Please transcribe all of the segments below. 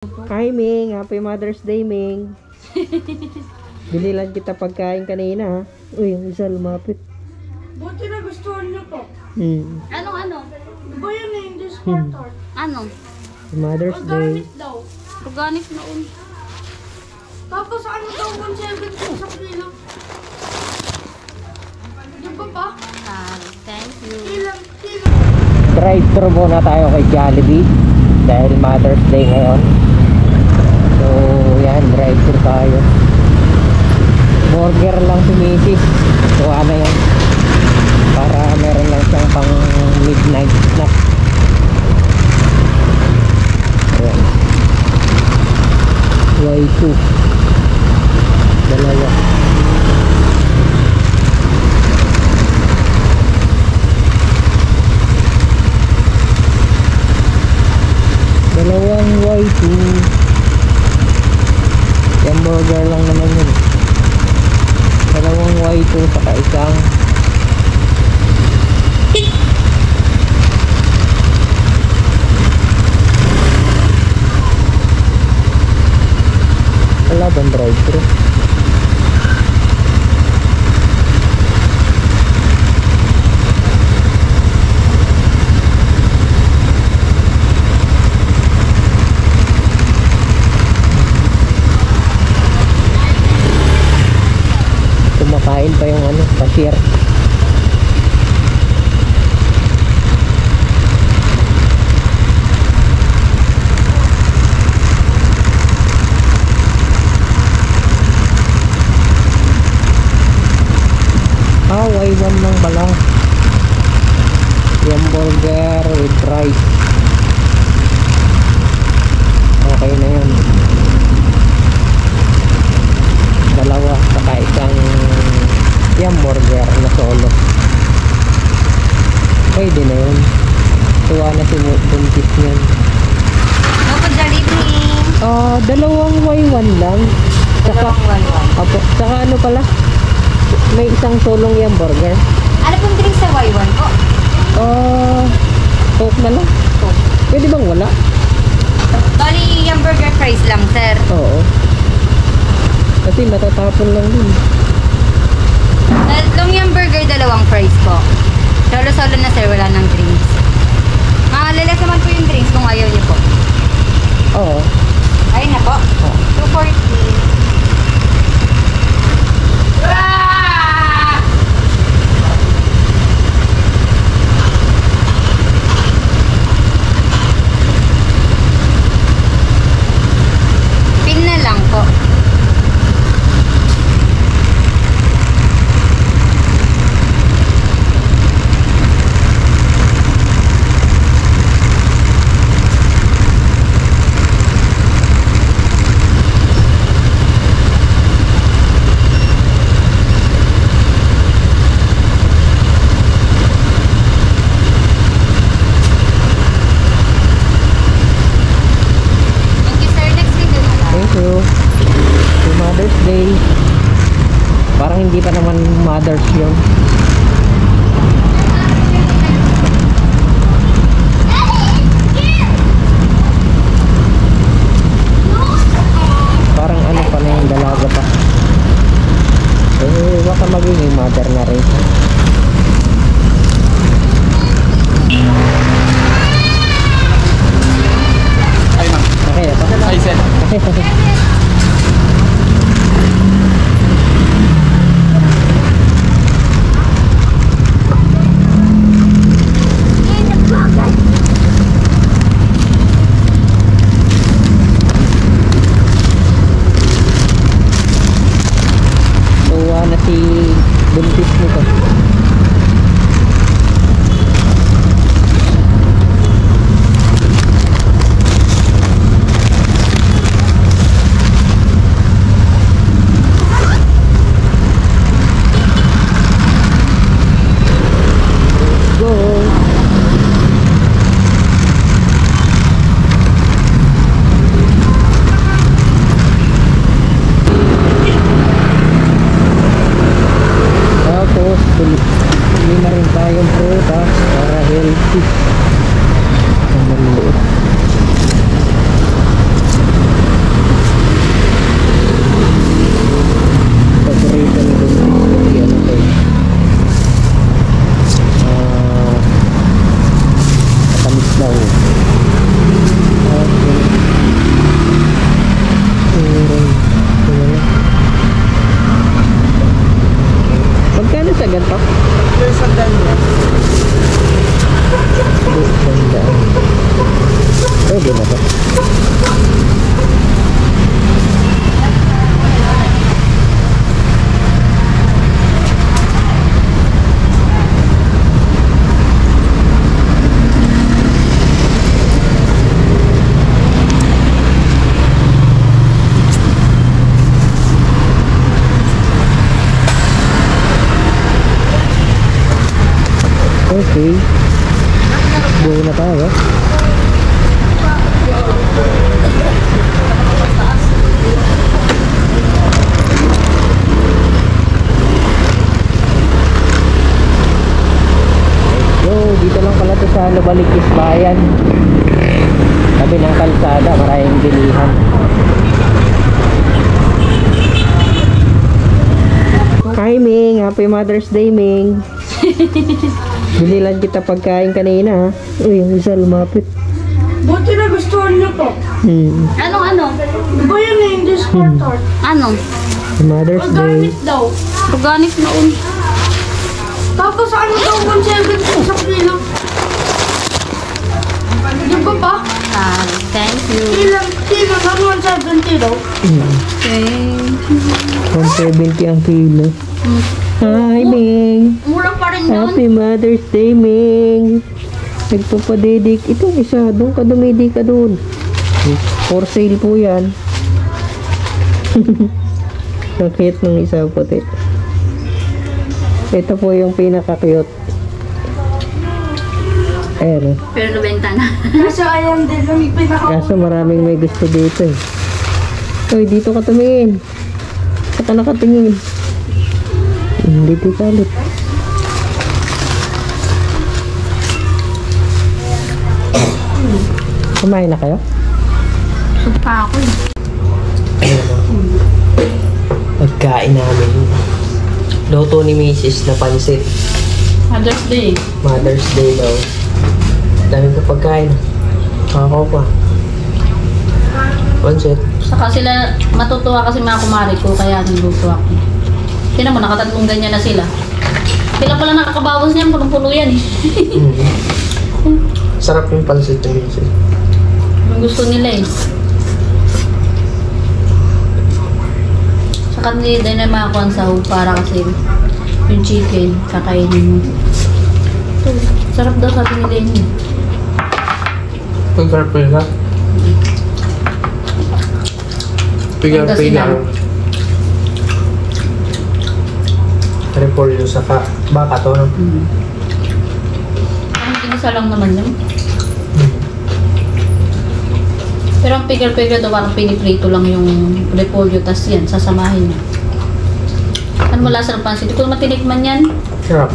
Hi Ming, happy Mother's Day Ming. Binilan kita pagkain kanina ha. Uy, yung isa lumapit. Buti na gustuhan niyo po. Ano? Diba yun eh, yung discorder? Ano? Mother's Day. Organic daw. Organic na un. Tapos ano daw 170 sa kilo? Di ba ba? Thank you. Ilang kilo? Drive-thru muna tayo kay Jollibee dahil Mother's Day ngayon. So, yan, drive-thru tayo. Burger lang si Mrs. So, ano yan? Para meron lang siyang pang midnight snack. Ayan. Y2. Dalawa. Dalawang Y2. Yung burger lang naman yun. Dalawang Y2 saka isang wala bang drive-thru? Kumakain pa yung ano, cashier. Y1 lang pala. Yung burger with rice. Okay na yun. Dalawa saka isang yung burger na solo. Pwede na yun. Tuwa na si buntis niyan. Opo, Jollibee. Dalawang Y1 lang. Saka, apo, saka ano pala? May isang solong yung burger. Ano pong drink sa Y1 po? Coke na lang. Pwede bang wala? Bali, yung burger fries lang, sir. Oo. Kasi matatapon lang din. Tatlong yung burger, dalawang fries po. Solo-solo na, sir. Wala nang drinks. Malalas naman po yung drinks kung ayaw niyo po. Oo. Ayun na po. 240. Pin na lang po. Thank you, sir. Next video na lang. Thank you. Happy Mother's Day. Parang hindi pa naman Mother's yun. Parang ano pa na yung dalaga pa. Baka magiging mother na rin. Okay na to? Ay, sir. Tuwa na si buntis nito. Balikis Bayan. Tabi ng kalsada, maraming bilihan. Hi Ming, happy Mother's Day Ming. Binilan kita pagkain kanina ha. Uy, yung isa lumapit. Buti na gustuhan niyo po. Anong ano? Di ba yun yung Discord tart? Ano? Mother's Day. Organic daw. Organic noon. Tapos ano daw 170 sa kilo? Di ba ba? Ah, thank you. Kilo lang 170 daw. Thank you. 170 ang kilo. Hi Ming. Mura pa rin yun. Happy Mother's Day Ming. Nagpapadedik. Itong isa, doon ka dumidi ka doon. For sale po yan. Ang cute ng isa puti. Ito po yung pinaka-cute. Ayan. Pero nabenta na. Kasi ayan din yung pinaka... Kaso maraming may gusto dito eh. Uy, dito ka tumingin. Saka nakatingin. Dito ka ulit. Kumain na kayo? Supa ako eh. Pagkain namin. Luto ni Mrs. na pansit. Mother's Day. Mother's Day daw. Daming ka pagkain. Ako pa. Pansit. Saka sila, matutuwa kasi mga kumari ko, kaya nagluto ako. Tingnan mo, nakatatlong ganyan na sila. Sila pala nakakabawas niyan, punong-puno yan eh. Sarap yung pansit ni Mrs. Yung gusto nila eh. Saka hindi din na makakuha sa hug para kasi yung chicken, kakainin mo. Ito, sarap daw sabi ni Lenny. Pigar-pigar. Pigar-pigar. Repolyo sa baka to, no? Ang kinisa lang naman yun. Pero ang pigar-pigar daw parang piniprito lang yung repolyo, tas yan, sasamahin mo. Ano wala sa pansit? Hindi ko naman tinikman yan. Sarap.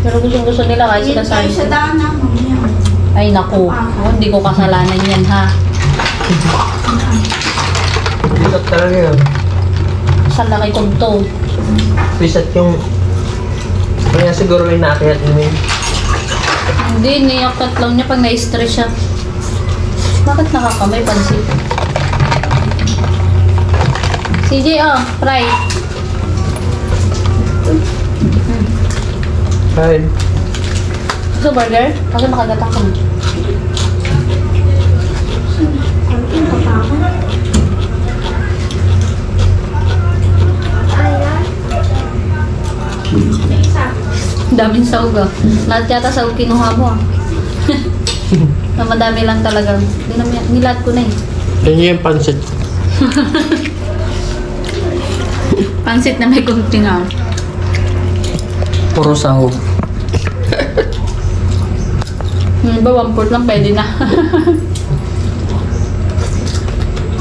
Pero gusto nila kahit sila sa Tayo sa daan na, mamaya. Ay naku, hindi ko kasalanan yan ha. Sarap talaga yun. Sa laki kong to. Pisat yung... Kaya siguro yung nakiat namin. Hindi, niyakat lang niya pag na-stress siya. Bakit nakakamay pansit? CJ, oh, fry. Kain. Gusto burger? Kasi makagatang ka mo. Daming sahog ah. Lahat yata sahog kinuha mo ah. Na madami lang talaga. Nilat ko na eh. Yan yung pansit. Pansit na may kunting ah. Puro sahog. Yung iba, 1/4 lang pwede na.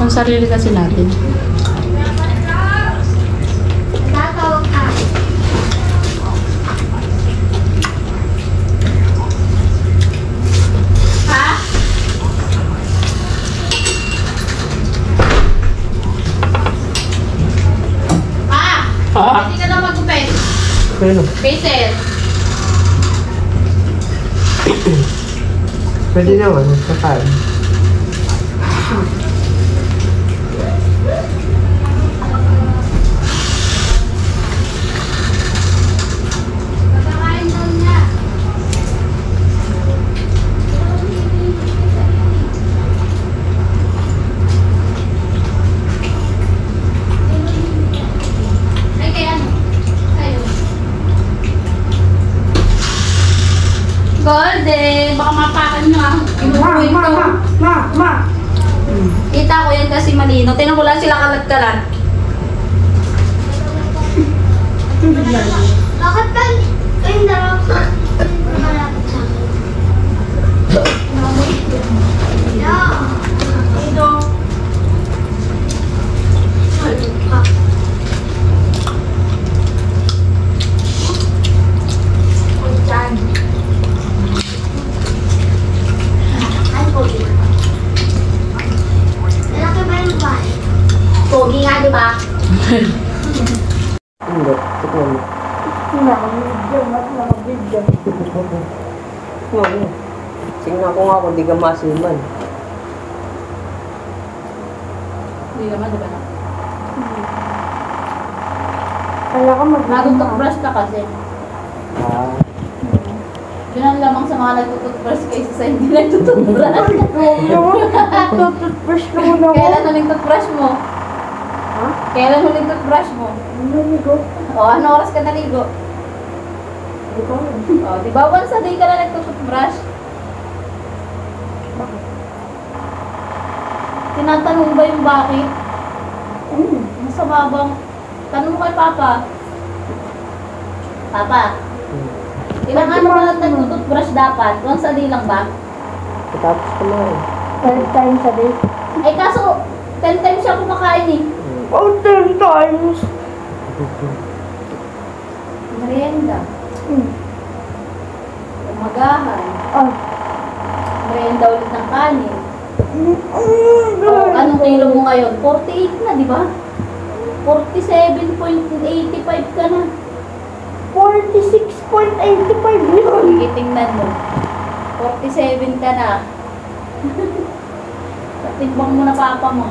Ang sarili kasi natin. Hindi ka na magkupit. Ano? Basil. Pwede naman, kakain. Golden! Baka mapakan nyo ah. Inuuwi ko. Ma! Kita ko yan kasi malino. Tinan ko lang sila kalat-kalat. Bakit ba? Ayun na lang. Malapit sa akin. Ito. Ay, Hindi, tikman mo. Tingnan ko nga kung di ka masiman. Hindi naman, di ba na? Kala ka Bagong toothbrush ka kasi. Ah, Yun ang lamang sa mga nagtutoothbrush kaysa sa hindi nagtutoothbrush. Toothbrush ka muna ako. Kailan huling toothbrush mo? Ha? Kailan huling toothbrush mo? Naligo. O, ano oras ka naligo? O, di ba once a day ka na nagtutoothbrush? Bakit? Tinatanong ba yung bakit? Ano? Masama bang? Tanong mo kay Papa. Papa, ilang ano ba nagtutoothbrush dapat? Once a day lang ba? tapos kumain. 12 times a day. Eh kaso, 10 times siya kumakain eh. Oh, 10 times! Merienda. Umagahan. Ah. Merienda ulit ng kanin. Oh, anong kilo mo ngayon? 48 na, di ba? 47.85 ka na. 46.85 yun. Sige, tingnan mo. 47 ka na. Patigbang mo na papa mo.